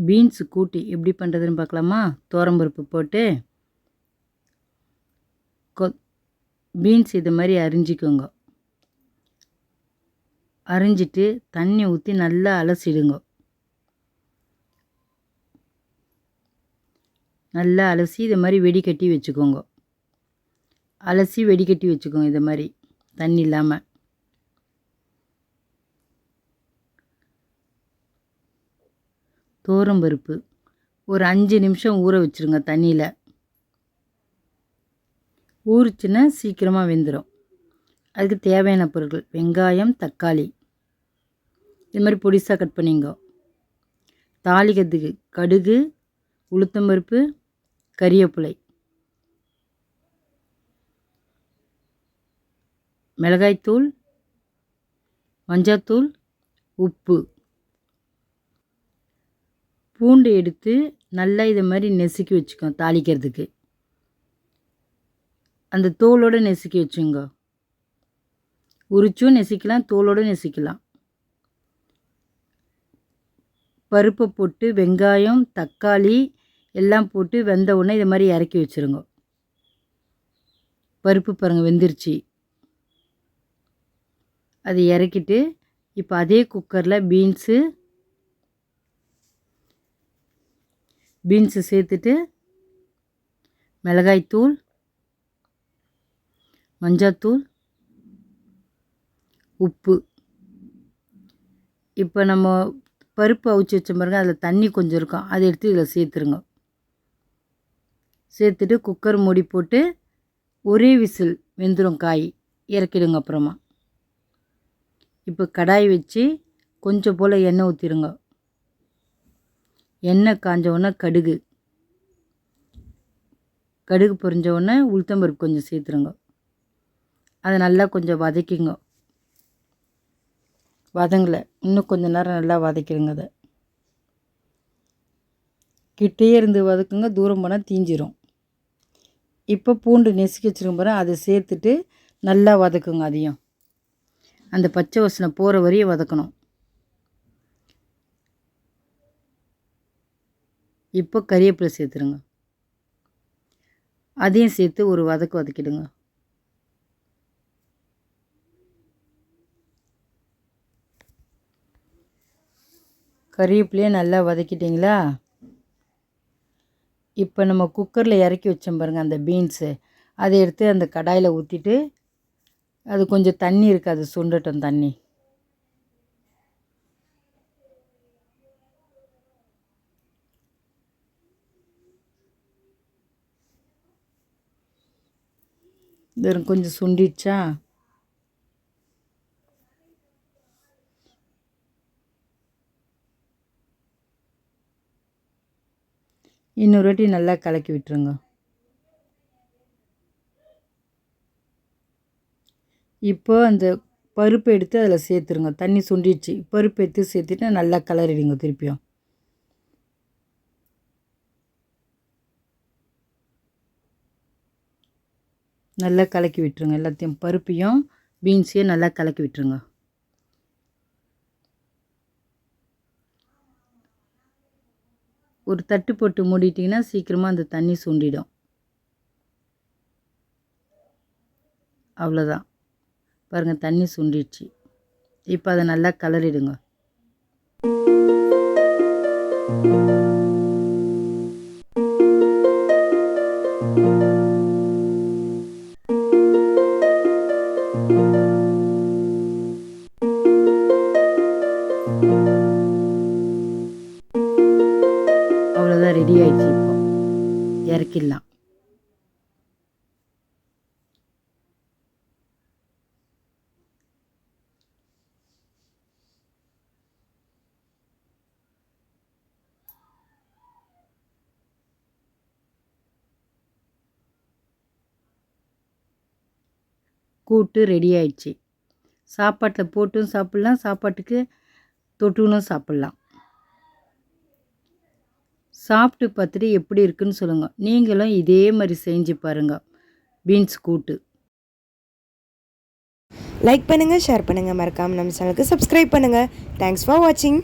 Beans கூட்டு எப்படி பண்ணுறதுன்னு பார்க்கலாமா? துவரம்பருப்பு போட்டு பீன்ஸ் இது மாதிரி அரிஞ்சிக்கோங்க. அரிஞ்சிட்டு தண்ணி ஊற்றி நல்லா அலசிடுங்க. நல்லா அலசி இது மாதிரி வெடிகட்டி வச்சுக்கோங்க. அலசி வெடிகட்டி வச்சுக்கோங்க இது மாதிரி தண்ணி இல்லாமல். துவரம்பருப்பு ஒரு 5 நிமிஷம் ஊற வச்சுருங்க தண்ணியில். ஊறிச்சுன்னா சீக்கிரமாக வெந்துடும். அதுக்கு தேவையான பொருட்கள் வெங்காயம், தக்காளி இது மாதிரி பொடிசாக கட் பண்ணிங்க. தாளிக்கிறதுக்கு கடுகு, உளுத்தம்பருப்பு, கறிவேப்பிலை, மிளகாய்த்தூள், மஞ்சத்தூள், உப்பு. பூண்டு எடுத்து நல்லா இதை மாதிரி நெசுக்கி வச்சுக்கோ. தாளிக்கிறதுக்கு அந்த தோலோடு நெசுக்கி வச்சுங்க. உரிச்சும் நெசிக்கலாம், தோலோடு நெசிக்கலாம். பருப்பை போட்டு வெங்காயம், தக்காளி எல்லாம் போட்டு வெந்த உடனே இது மாதிரி இறக்கி வச்சுருங்க. பருப்பு பாருங்கள் வெந்துருச்சு. அதை இறக்கிட்டு இப்போ அதே குக்கரில் பீன்ஸு சேர்த்துட்டு மிளகாய்த்தூள், மஞ்சத்தூள், உப்பு. இப்போ நம்ம பருப்பு அவிச்சு வச்ச பாருங்க, அதில் தண்ணி கொஞ்சம் இருக்கும், அதை எடுத்து இதில் சேர்த்துருங்க. சேர்த்துட்டு குக்கர் மூடி போட்டு ஒரே விசில் வெந்துடும் காய். இறக்கிடுங்க அப்புறமா. இப்போ கடாய் வச்சு கொஞ்சம் போல் எண்ணெய் ஊற்றிடுங்க. எண்ணெய் காஞ்ச உடனே கடுகு பொரிஞ்ச உடனே உளுத்தம்பருப்பு கொஞ்சம் சேர்த்துருங்க. அதை நல்லா கொஞ்சம் வதக்கிங்க. வதங்கலை இன்னும் கொஞ்சம் நேரம் நல்லா வதக்கிடுங்க. அதை கிட்டே இருந்து வதக்குங்க, தூரம் போனால் தீஞ்சிரும். இப்போ பூண்டு நெசுக்கி வச்சுருக்க போகிறேன், அதை சேர்த்துட்டு நல்லா வதக்குங்க. அதையும் அந்த பச்சை வாசனை போகிற வரையும் வதக்கணும். இப்போ கறிவேப்பிலை சேர்த்துருங்க. அதையும் சேர்த்து ஒரு வதக்கிடுங்க. கறிவேப்பிலையே நல்லா வதக்கிட்டிங்களா? இப்போ நம்ம குக்கரில் இறக்கி வச்சோம் பாருங்கள் அந்த பீன்ஸு, அதை எடுத்து அந்த கடாயில் ஊற்றிட்டு அது கொஞ்சம் தண்ணி இருக்குது, அது சுண்டட்டும் தண்ணி. இது கொஞ்சம் சுண்டிடுச்சா? இன்னொரு வாட்டி நல்லா கலக்கி விட்டுருங்க. இப்போ அந்த பருப்பு எடுத்து அதில் சேர்த்துருங்க. தண்ணி சுண்டிடுச்சு, பருப்பு எடுத்து சேர்த்துட்டு நல்லா கலரிடுங்க. திருப்பியும் நல்லா கலக்கி விட்டுருங்க. எல்லாத்தையும் பருப்பையும் பீன்ஸையும் நல்லா கலக்கி விட்டுருங்க. ஒரு தட்டு போட்டு மூடிட்டிங்கன்னா சீக்கிரமாக அந்த தண்ணி சுண்டிடும். அவ்வளோதான் பாருங்கள், தண்ணி சுண்டிடுச்சு. இப்போ அதை நல்லா கலரிடுங்க. அவ்வளோதான், ரெடி ஆயிடுச்சு. இப்போ இறக்கிடலாம். கூட்டு ரெடி ஆயிடுச்சு. சாப்பாட்டில் போட்டும் சாப்பிட்லாம், சாப்பாட்டுக்கு தொட்டுனும் சாப்பிட்லாம். சாப்பிட்டு பார்த்துட்டு எப்படி இருக்குன்னு சொல்லுங்கள். நீங்களும் இதே மாதிரி செஞ்சு பாருங்கள் பீன்ஸ் கூட்டு. லைக் பண்ணுங்கள், ஷேர் பண்ணுங்கள், மறக்காமல் நம்ம சேனலுக்கு சப்ஸ்கிரைப் பண்ணுங்கள். தேங்க்ஸ் ஃபார் வாட்சிங்.